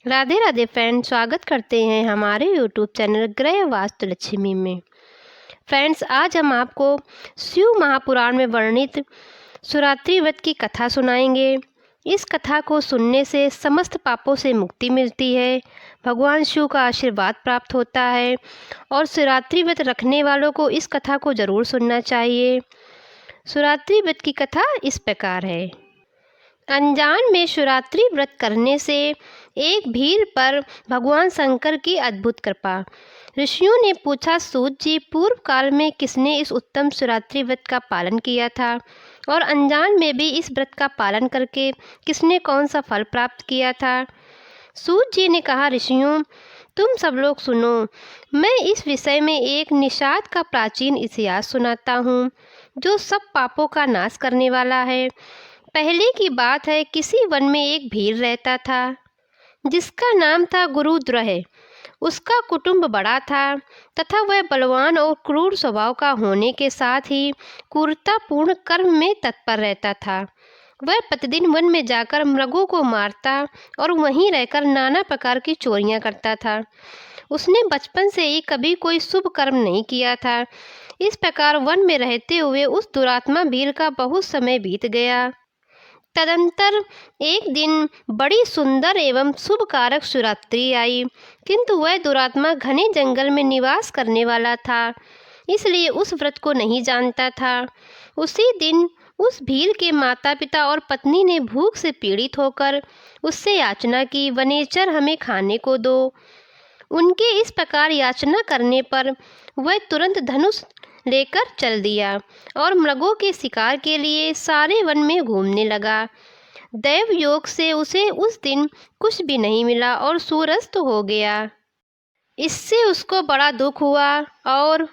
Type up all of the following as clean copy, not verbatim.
Radhe Radhe friends, स्वागत करते हैं हमारे यूट्यूब चैनल गृह वास्तु लक्ष्मी में। फ्रेंड्स, आज हम आपको शिव महापुराण में वर्णित शिवरात्रि व्रत की कथा सुनाएंगे। इस कथा को सुनने से समस्त पापों से मुक्ति मिलती है, भगवान शिव का आशीर्वाद प्राप्त होता है और शिवरात्रि व्रत रखने वालों को इस कथा को ज़रूर सुनना चाहिए। शिवरात्रि व्रत की कथा इस प्रकार है। अनजान में शिवरात्रि व्रत करने से एक भील पर भगवान शंकर की अद्भुत कृपा। ऋषियों ने पूछा, सूत जी, पूर्व काल में किसने इस उत्तम शिवरात्रि व्रत का पालन किया था और अनजान में भी इस व्रत का पालन करके किसने कौन सा फल प्राप्त किया था। सूत जी ने कहा, ऋषियों, तुम सब लोग सुनो, मैं इस विषय में एक निषाद का प्राचीन इतिहास सुनाता हूँ जो सब पापों का नाश करने वाला है। पहले की बात है, किसी वन में एक भील रहता था जिसका नाम था गुरुद्रह। उसका कुटुंब बड़ा था तथा वह बलवान और क्रूर स्वभाव का होने के साथ ही क्रूरतापूर्ण कर्म में तत्पर रहता था। वह प्रतिदिन वन में जाकर मृगों को मारता और वहीं रहकर नाना प्रकार की चोरियां करता था। उसने बचपन से ही कभी कोई शुभ कर्म नहीं किया था। इस प्रकार वन में रहते हुए उस दुरात्मा भील का बहुत समय बीत गया। तदंतर एक दिन बड़ी सुंदर एवं शुभकारक शिवरात्रि आई, किंतु वह दुरात्मा घने जंगल में निवास करने वाला था, इसलिए उस व्रत को नहीं जानता था। उसी दिन उस भील के माता पिता और पत्नी ने भूख से पीड़ित होकर उससे याचना की, वनेचर हमें खाने को दो। उनके इस प्रकार याचना करने पर वह तुरंत धनुष लेकर चल दिया और मृगों के शिकार के लिए सारे वन में घूमने लगा। दैव योग से उसे उस दिन कुछ भी नहीं मिला और सूर्यास्त हो गया। इससे उसको बड़ा दुख हुआ और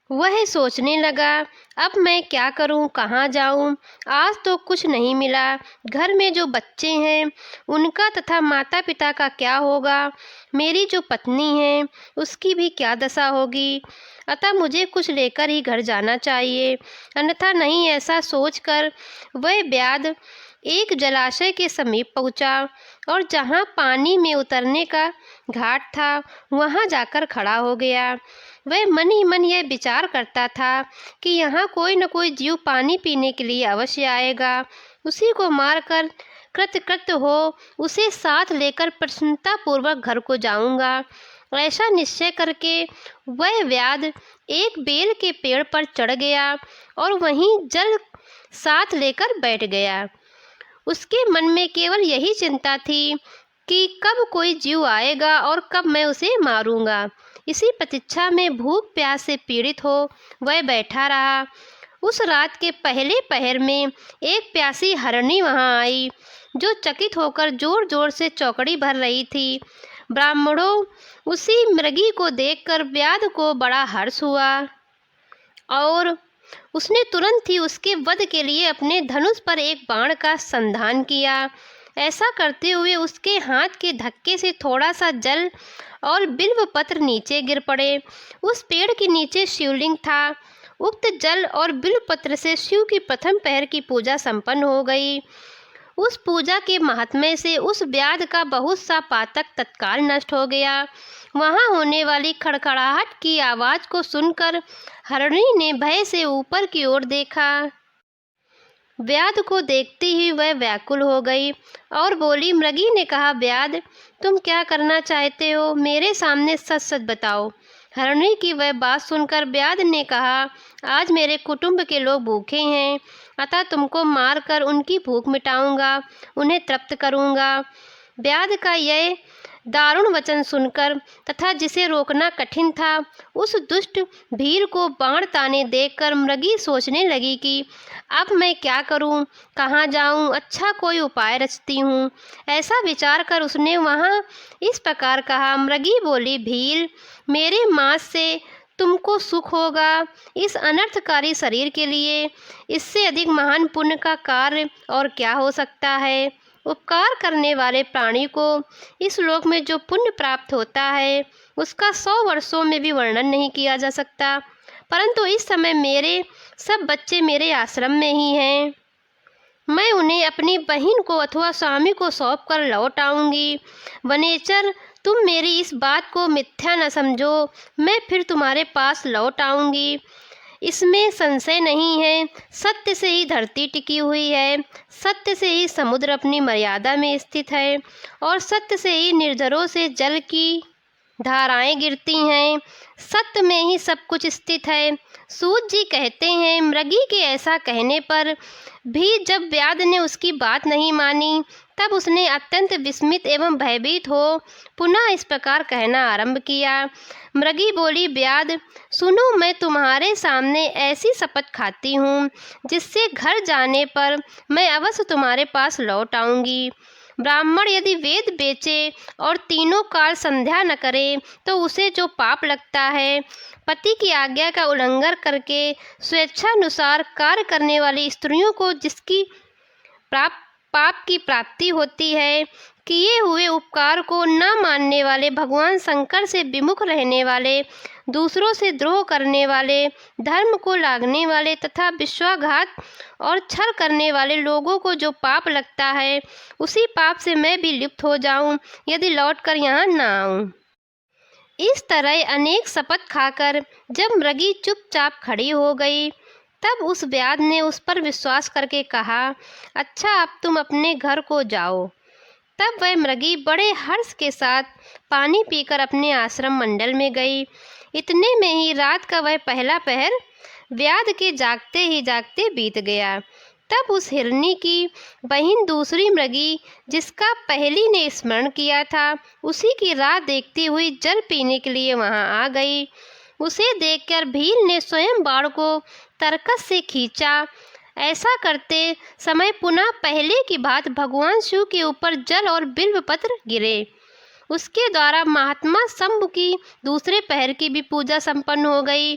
वह सोचने लगा, अब मैं क्या करूं, कहाँ जाऊं? आज तो कुछ नहीं मिला। घर में जो बच्चे हैं उनका तथा माता पिता का क्या होगा? मेरी जो पत्नी है उसकी भी क्या दशा होगी? अतः मुझे कुछ लेकर ही घर जाना चाहिए, अन्यथा नहीं। ऐसा सोचकर वह व्याध एक जलाशय के समीप पहुंचा और जहां पानी में उतरने का घाट था वहां जाकर खड़ा हो गया। वह मन ही मन यह विचार करता था कि यहाँ कोई न कोई जीव पानी पीने के लिए अवश्य आएगा। उसी को मारकर कृतकृत्य हो उसे साथ लेकर प्रसन्नतापूर्वक घर को जाऊंगा। ऐसा निश्चय करके वह व्याध एक बेल के पेड़ पर चढ़ गया और वहीं जल साथ लेकर बैठ गया। उसके मन में केवल यही चिंता थी कि कब कोई जीव आएगा और कब मैं उसे मारूंगा। इसी प्रतीक्षा में भूख प्यास से पीड़ित हो वह बैठा रहा। उस रात के पहले पहर में एक प्यासी हरणी वहां आई, जो चकित होकर जोर जोर से चौकड़ी भर रही थी। ब्राह्मणों, उसी मृगी को देखकर व्याध को बड़ा हर्ष हुआ और उसने तुरंत ही उसके वध के लिए अपने धनुष पर एक बाण का संधान किया। ऐसा करते हुए उसके हाथ के धक्के से थोड़ा सा जल और बिल्व पत्र नीचे गिर पड़े। उस पेड़ के नीचे शिवलिंग था। उक्त जल और बिल्व पत्र से शिव की प्रथम पहर की पूजा संपन्न हो गई। उस पूजा के महात्म्य से उस व्याध का बहुत सा पातक तत्काल नष्ट हो गया। वहां होने वाली खड़खड़ाहट की आवाज को सुनकर हरणी ने भय से ऊपर की ओर देखा। व्याध को देखते ही वह व्याकुल हो गई और बोली। मृगी ने कहा, व्याध, तुम क्या करना चाहते हो? मेरे सामने सच सच बताओ। हरणी की वह बात सुनकर व्याध ने कहा, आज मेरे कुटुंब के लोग भूखे हैं, अतः तुमको मारकर उनकी भूख मिटाऊंगा, उन्हें तृप्त करूंगा। व्याध का यह दारुण वचन सुनकर तथा जिसे रोकना कठिन था, उस दुष्ट भील को बाण ताने देखकर मृगी सोचने लगी कि अब मैं क्या करूं, कहाँ जाऊं? अच्छा, कोई उपाय रचती हूं। ऐसा विचार कर उसने वहां इस प्रकार कहा। मृगी बोली, भील, मेरे मांस से तुमको सुख होगा। इस अनर्थकारी शरीर के लिए इससे अधिक महान पुण्य का कार्य और क्या हो सकता है? उपकार करने वाले प्राणी को इस लोक में जो पुण्य प्राप्त होता है उसका 100 वर्षों में भी वर्णन नहीं किया जा सकता। परंतु इस समय मेरे सब बच्चे मेरे आश्रम में ही हैं। मैं उन्हें अपनी बहन को अथवा स्वामी को सौंप कर लौट आऊँगी। वनेचर, तुम मेरी इस बात को मिथ्या न समझो, मैं फिर तुम्हारे पास लौट आऊँगी, इसमें संशय नहीं है। सत्य से ही धरती टिकी हुई है, सत्य से ही समुद्र अपनी मर्यादा में स्थित है और सत्य से ही निर्झरों से जल की धाराएं गिरती हैं। सत्य में ही सब कुछ स्थित है। सूत जी कहते हैं, मृगी के ऐसा कहने पर भी जब व्याध ने उसकी बात नहीं मानी, तब उसने अत्यंत विस्मित एवं भयभीत हो पुनः इस प्रकार कहना आरंभ किया। मृगी बोली, व्याध सुनो, मैं तुम्हारे सामने ऐसी शपथ खाती हूँ जिससे घर जाने पर मैं अवश्य तुम्हारे पास लौट आऊँगी। ब्राह्मण यदि वेद बेचे और तीनों काल संध्या न करे तो उसे जो पाप लगता है, पति की आज्ञा का उल्लंघन करके स्वेच्छानुसार कार्य करने वाली स्त्रियों को जिसकी पाप की प्राप्ति होती है, किए हुए उपकार को न मानने वाले, भगवान शंकर से विमुख रहने वाले, दूसरों से द्रोह करने वाले, धर्म को लांघने वाले तथा विश्वासघात और छल करने वाले लोगों को जो पाप लगता है, उसी पाप से मैं भी लिप्त हो जाऊं यदि लौटकर यहाँ न आऊं। इस तरह अनेक शपथ खाकर जब मृगी चुपचाप खड़ी हो गई, तब उस व्याध ने उस पर विश्वास करके कहा, अच्छा, अब तुम अपने घर को जाओ। तब वह मृगी बड़े हर्ष के साथ पानी पीकर अपने आश्रम मंडल में गई। इतने में ही रात का वह पहला पहर व्याध के जागते ही जागते बीत गया। तब उस हिरनी की बहन दूसरी मृगी, जिसका पहली ने स्मरण किया था, उसी की राह देखती हुई जल पीने के लिए वहां आ गई। उसे देखकर भील ने स्वयं बाण को तरकस से खींचा। ऐसा करते समय पुनः पहले की बात भगवान शिव के ऊपर जल और बिल्व पत्र गिरे। उसके द्वारा महात्मा शंभु की दूसरे पहर की भी पूजा संपन्न हो गई।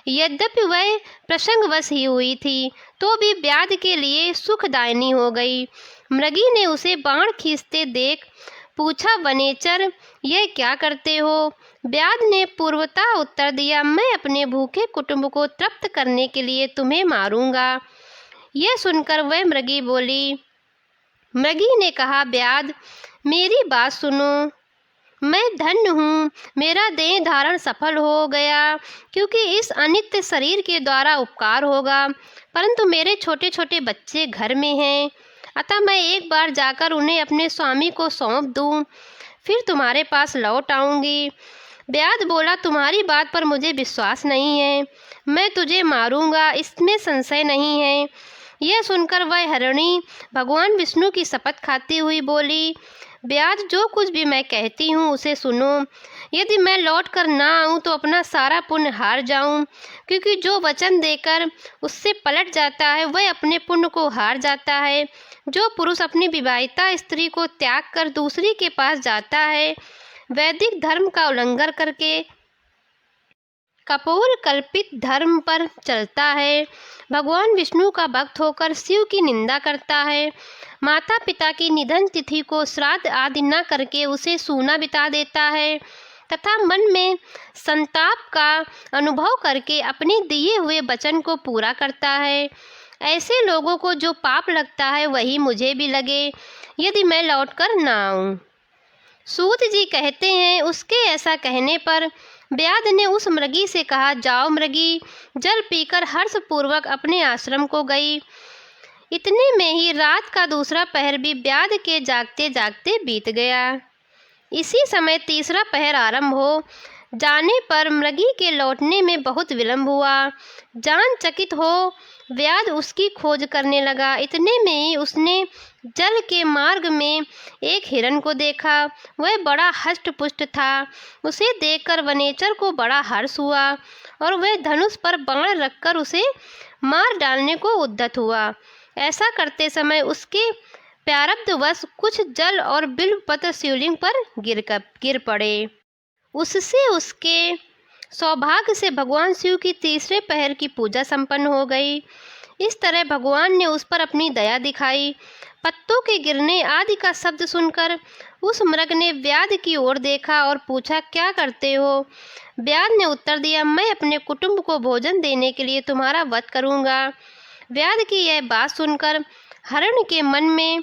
यद्यपि वह प्रसंगवश ही हुई थी, तो भी व्याध के लिए सुखदायिनी हो गई। मृगी ने उसे बाण खींचते देख पूछा, वनेचर, यह क्या करते हो? व्याध ने पूर्वतः उत्तर दिया, मैं अपने भूखे कुटुंब को तृप्त करने के लिए तुम्हें मारूंगा। यह सुनकर वह मृगी बोली। मृगी ने कहा, व्याध, मेरी बात सुनो, मैं धन्य हूँ, मेरा देह धारण सफल हो गया, क्योंकि इस अनित्य शरीर के द्वारा उपकार होगा, परंतु मेरे छोटे छोटे बच्चे घर में हैं, अतः मैं एक बार जाकर उन्हें अपने स्वामी को सौंप दूँ, फिर तुम्हारे पास लौट आऊँगी। व्याध बोला, तुम्हारी बात पर मुझे विश्वास नहीं है, मैं तुझे मारूंगा, इसमें संशय नहीं है। यह सुनकर वह हरिणी भगवान विष्णु की शपथ खाती हुई बोली, व्याध, जो कुछ भी मैं कहती हूँ उसे सुनो। यदि मैं लौट कर ना आऊँ तो अपना सारा पुण्य हार जाऊँ, क्योंकि जो वचन देकर उससे पलट जाता है वह अपने पुण्य को हार जाता है। जो पुरुष अपनी विवाहिता स्त्री को त्याग कर दूसरी के पास जाता है, वैदिक धर्म का उल्लंघन करके कपोल कल्पित धर्म पर चलता है, भगवान विष्णु का भक्त होकर शिव की निंदा करता है, माता पिता की निधन तिथि को श्राद्ध आदि न करके उसे सूना बिता देता है तथा मन में संताप का अनुभव करके अपने दिए हुए वचन को पूरा करता है, ऐसे लोगों को जो पाप लगता है वही मुझे भी लगे यदि मैं लौटकर न आऊँ। सूत जी कहते हैं, उसके ऐसा कहने पर व्याध ने उस मृगी से कहा, जाओ मृगी। जल पीकर हर्षपूर्वक अपने आश्रम को गई। इतने में ही रात का दूसरा पहर भी व्याध के जागते जागते बीत गया। इसी समय तीसरा पहर आरंभ हो जाने पर मृगी के लौटने में बहुत विलंब हुआ। जान चकित हो व्याध उसकी खोज करने लगा। इतने में ही उसने जल के मार्ग में एक हिरण को देखा। वह बड़ा हष्ट-पुष्ट था। उसे देखकर वनेचर को बड़ा हर्ष हुआ और वह धनुष पर बाण रखकर उसे मार डालने को उद्यत हुआ। ऐसा करते समय उसके प्रारब्धवश कुछ जल और बिल्वपत्र शिवलिंग पर गिर पड़े। उससे उसके सौभाग्य से भगवान शिव की तीसरे पहर की पूजा संपन्न हो गई। इस तरह भगवान ने उस पर अपनी दया दिखाई। पत्तों के गिरने आदि का शब्द सुनकर उस मृग ने व्याध की ओर देखा और पूछा, क्या करते हो? व्याध ने उत्तर दिया, मैं अपने कुटुंब को भोजन देने के लिए तुम्हारा वध करूंगा। व्याध की यह बात सुनकर हरण के मन में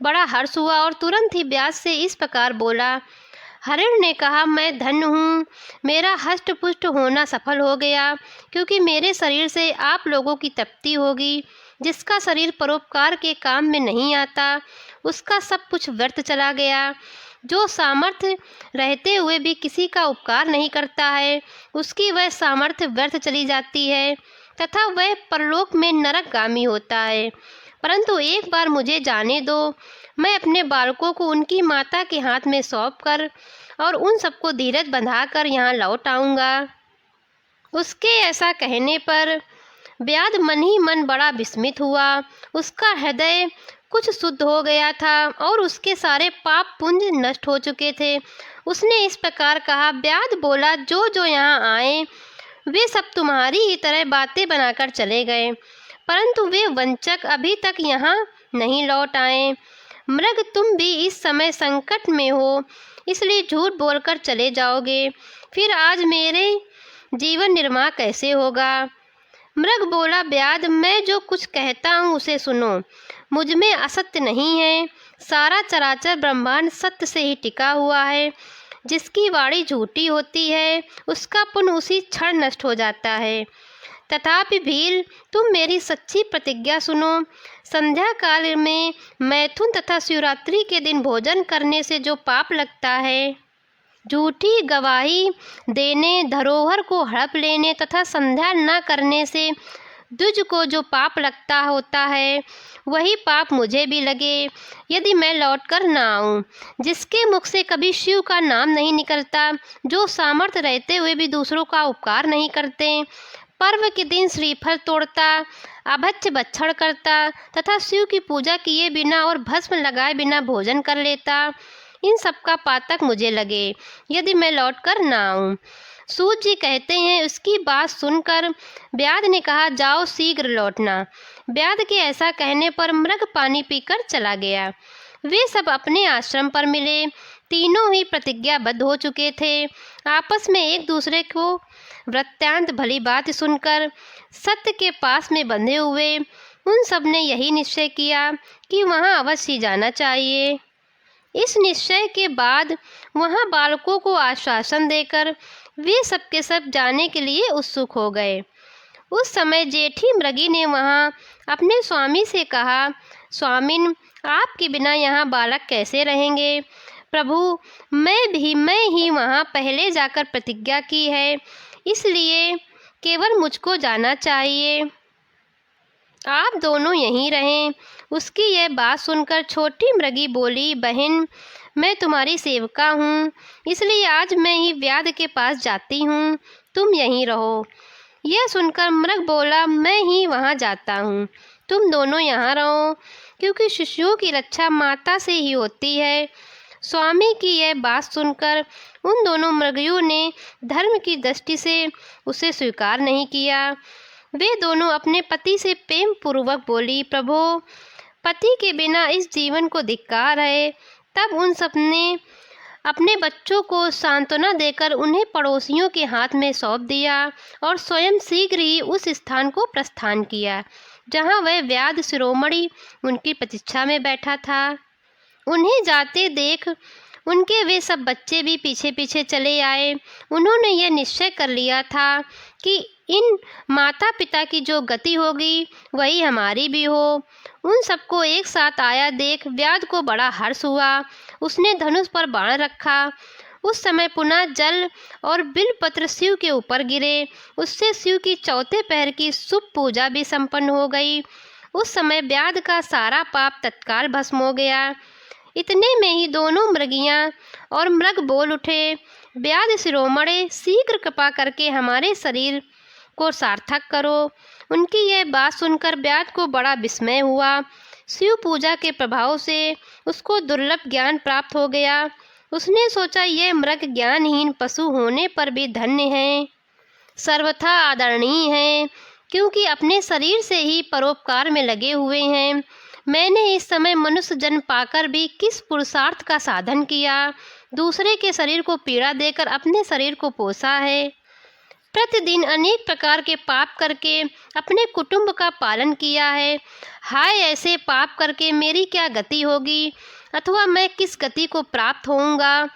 बड़ा हर्ष हुआ और तुरंत ही व्यास से इस प्रकार बोला। हरिण ने कहा, मैं धन्य हूँ, मेरा हष्ट पुष्ट होना सफल हो गया, क्योंकि मेरे शरीर से आप लोगों की तृप्ति होगी। जिसका शरीर परोपकार के काम में नहीं आता, उसका सब कुछ व्यर्थ चला गया। जो सामर्थ्य रहते हुए भी किसी का उपकार नहीं करता है, उसकी वह सामर्थ्य व्यर्थ चली जाती है तथा वह परलोक में नरकगामी होता है। परंतु एक बार मुझे जाने दो, मैं अपने बालकों को उनकी माता के हाथ में सौंपकर और उन सबको धीरज बंधाकर यहाँ लौट आऊँगा। उसके ऐसा कहने पर व्याध मन ही मन बड़ा विस्मित हुआ। उसका हृदय कुछ शुद्ध हो गया था और उसके सारे पाप पुंज नष्ट हो चुके थे। उसने इस प्रकार कहा। व्याध बोला, जो जो यहाँ आए वे सब तुम्हारी ही तरह बातें बनाकर चले गए, परंतु वे वंचक अभी तक यहाँ नहीं लौट आए। मृग, तुम भी इस समय संकट में हो, इसलिए झूठ बोलकर चले जाओगे, फिर आज मेरे जीवन निर्वाह कैसे होगा। मृग बोला, व्याध, मैं जो कुछ कहता हूँ उसे सुनो। मुझ में असत्य नहीं है, सारा चराचर ब्रह्मांड सत्य से ही टिका हुआ है। जिसकी वाणी झूठी होती है, उसका पुण्य उसी क्षण नष्ट हो जाता है। तथापि भील, तुम मेरी सच्ची प्रतिज्ञा सुनो। संध्या काल में मैथुन तथा शिवरात्रि के दिन भोजन करने से जो पाप लगता है, झूठी गवाही देने, धरोहर को हड़प लेने तथा संध्या न करने से द्विज को जो पाप लगता होता है, वही पाप मुझे भी लगे यदि मैं लौटकर न आऊं। जिसके मुख से कभी शिव का नाम नहीं निकलता, जो सामर्थ्य रहते हुए भी दूसरों का उपकार नहीं करते, पर्व के दिन श्रीफल तोड़ता, अभक्ष्य भक्षण करता तथा शिव की पूजा किए बिना और भस्म लगाए बिना भोजन कर लेता, इन सब का पातक मुझे लगे यदि मैं लौटकर न आऊं। सूत जी कहते हैं, उसकी बात सुनकर व्याध ने कहा, जाओ शीघ्र लौटना। व्याध के ऐसा कहने पर मृग पानी पीकर चला गया। वे सब अपने आश्रम पर मिले। तीनों ही प्रतिज्ञाबद्ध हो चुके थे। आपस में एक दूसरे को वृत्तांत भली बात सुनकर सत्य के पास में बंधे हुए उन सब ने यही निश्चय किया कि वहाँ अवश्य जाना चाहिए। इस निश्चय के बाद वहाँ बालकों को आश्वासन देकर वे सब के सब जाने के लिए उत्सुक हो गए। उस समय जेठी मृगी ने वहाँ अपने स्वामी से कहा, स्वामिन, आपके बिना यहाँ बालक कैसे रहेंगे। प्रभु, मैं ही वहाँ पहले जाकर प्रतिज्ञा की है, इसलिए केवल मुझको जाना चाहिए, आप दोनों यहीं रहें। उसकी यह बात सुनकर छोटी मृगी बोली, बहन, मैं तुम्हारी सेवका हूँ, इसलिए आज मैं ही व्याध के पास जाती हूँ, तुम यहीं रहो। यह सुनकर मृग बोला, मैं ही वहाँ जाता हूँ, तुम दोनों यहाँ रहो, क्योंकि शिशुओं की रक्षा माता से ही होती है। स्वामी की यह बात सुनकर उन दोनों मृगियों ने धर्म की दृष्टि से उसे स्वीकार नहीं किया। वे दोनों अपने पति से प्रेम पूर्वक बोली, प्रभो, पति के बिना इस जीवन को धिक्कार है। तब उन सब ने अपने बच्चों को सांत्वना देकर उन्हें पड़ोसियों के हाथ में सौंप दिया और स्वयं शीघ्र ही उस स्थान को प्रस्थान किया जहाँ वह व्याध शिरोमणि उनकी प्रतीक्षा में बैठा था। उन्हें जाते देख उनके वे सब बच्चे भी पीछे पीछे चले आए। उन्होंने यह निश्चय कर लिया था कि इन माता पिता की जो गति होगी वही हमारी भी हो। उन सबको एक साथ आया देख व्याध को बड़ा हर्ष हुआ। उसने धनुष पर बाण रखा। उस समय पुनः जल और बिलपत्र शिव के ऊपर गिरे। उससे शिव की चौथे पहर की शुभ पूजा भी संपन्न हो गई। उस समय व्याध का सारा पाप तत्काल भस्म हो गया। इतने में ही दोनों मृगियाँ और मृग बोल उठे, व्याध शिरोमणे, शीघ्र कृपा करके हमारे शरीर को सार्थक करो। उनकी यह बात सुनकर व्याध को बड़ा विस्मय हुआ। शिव पूजा के प्रभाव से उसको दुर्लभ ज्ञान प्राप्त हो गया। उसने सोचा, यह मृग ज्ञानहीन पशु होने पर भी धन्य हैं, सर्वथा आदरणीय हैं, क्योंकि अपने शरीर से ही परोपकार में लगे हुए हैं। मैंने इस समय मनुष्य जन्म पाकर भी किस पुरुषार्थ का साधन किया, दूसरे के शरीर को पीड़ा देकर अपने शरीर को पोसा है। प्रतिदिन अनेक प्रकार के पाप करके अपने कुटुंब का पालन किया है। हाय, ऐसे पाप करके मेरी क्या गति होगी, अथवा मैं किस गति को प्राप्त होऊंगा।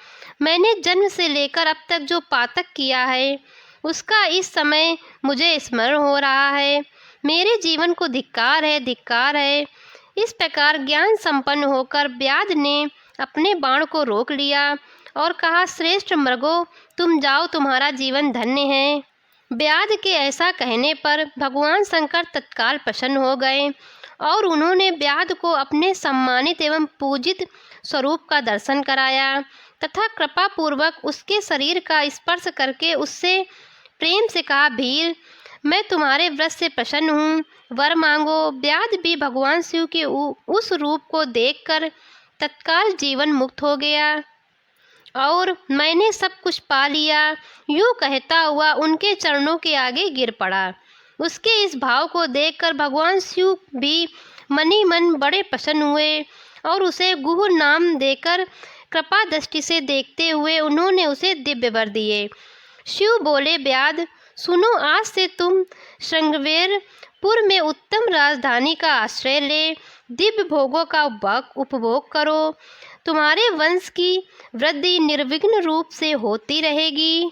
मैंने जन्म से लेकर अब तक जो पातक किया है उसका इस समय मुझे स्मरण हो रहा है। मेरे जीवन को धिक्कार है, धिक्कार है। इस प्रकार ज्ञान संपन्न होकर व्याध ने अपने बाण को रोक लिया और कहा, श्रेष्ठ मृगो, तुम जाओ, तुम्हारा जीवन धन्य है। व्याध के ऐसा कहने पर भगवान शंकर तत्काल प्रसन्न हो गए और उन्होंने व्याध को अपने सम्मानित एवं पूजित स्वरूप का दर्शन कराया तथा कृपा पूर्वक उसके शरीर का स्पर्श करके उससे प्रेम से कहा, भील, मैं तुम्हारे व्रत से प्रसन्न हूँ, वर मांगो। व्याध भी भगवान शिव के उस रूप को देखकर तत्काल जीवन मुक्त हो गया और मैंने सब कुछ पा लिया, यूँ कहता हुआ उनके चरणों के आगे गिर पड़ा। उसके इस भाव को देखकर भगवान शिव भी मनी मन बड़े प्रसन्न हुए और उसे गुह नाम देकर कृपा दृष्टि से देखते हुए उन्होंने उसे दिव्य वर दिए। शिव बोले, व्याध, सुनो, आज से तुम श्रृंगवेरपुर में उत्तम राजधानी का आश्रय ले दिव्य भोगों का उपभोग करो। तुम्हारे वंश की वृद्धि निर्विघ्न रूप से होती रहेगी।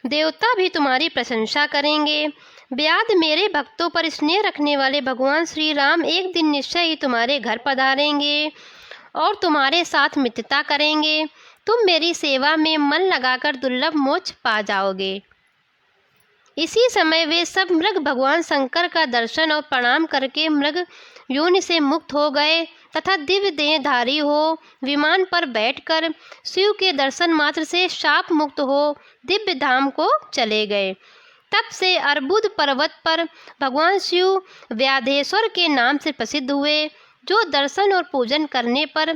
देवता भी तुम्हारी प्रशंसा करेंगे। व्याध, मेरे भक्तों पर स्नेह रखने वाले भगवान श्री राम एक दिन निश्चय ही तुम्हारे घर पधारेंगे और तुम्हारे साथ मित्रता करेंगे। तुम मेरी सेवा में मन लगाकर दुर्लभ मोक्ष पा जाओगे। इसी समय वे सब मृग भगवान शंकर का दर्शन और प्रणाम करके मृग योनि से मुक्त हो गए तथा दिव्य देहधारी हो विमान पर बैठकर शिव के दर्शन मात्र से शाप मुक्त हो दिव्य धाम को चले गए। तब से अर्बुद पर्वत पर भगवान शिव व्याधेश्वर के नाम से प्रसिद्ध हुए, जो दर्शन और पूजन करने पर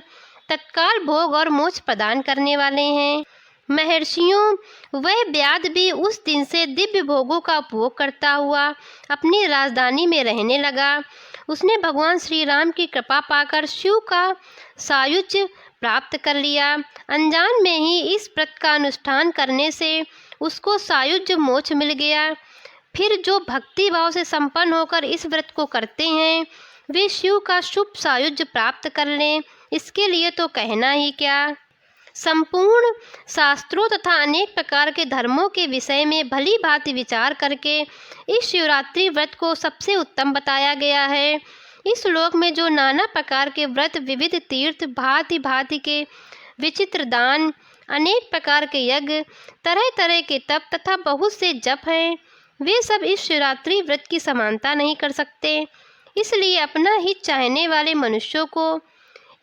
तत्काल भोग और मोक्ष प्रदान करने वाले हैं। महर्षियों, वह व्याध भी उस दिन से दिव्य भोगों का उपभोग करता हुआ अपनी राजधानी में रहने लगा। उसने भगवान श्री राम की कृपा पाकर शिव का सायुज्य प्राप्त कर लिया। अनजान में ही इस व्रत का अनुष्ठान करने से उसको सायुज्य मोक्ष मिल गया। फिर जो भक्ति भाव से संपन्न होकर इस व्रत को करते हैं वे शिव का शुभ सायुज्य प्राप्त कर लें, इसके लिए तो कहना ही क्या। संपूर्ण शास्त्रों तथा अनेक प्रकार के धर्मों के विषय में भली भांति विचार करके इस शिवरात्रि व्रत को सबसे उत्तम बताया गया है। इस श्लोक में जो नाना प्रकार के व्रत, विविध तीर्थ, भांति भांति के विचित्र दान, अनेक प्रकार के यज्ञ, तरह तरह के तप तथा बहुत से जप हैं, वे सब इस शिवरात्रि व्रत की समानता नहीं कर सकते। इसलिए अपना हित चाहने वाले मनुष्यों को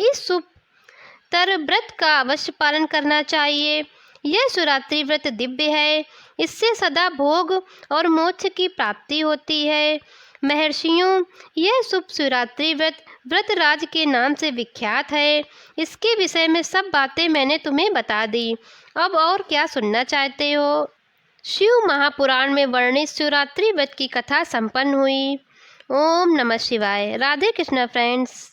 इस शुभ तर व्रत का अवश्य पालन करना चाहिए। यह शिवरात्रि व्रत दिव्य है, इससे सदा भोग और मोक्ष की प्राप्ति होती है। महर्षियों, यह शुभ शिवरात्रि व्रत व्रतराज के नाम से विख्यात है। इसके विषय में सब बातें मैंने तुम्हें बता दी। अब और क्या सुनना चाहते हो? शिव महापुराण में वर्णित शिवरात्रि व्रत की कथा संपन्न हुई। ओम नमः शिवाय। राधे कृष्णा फ्रेंड्स।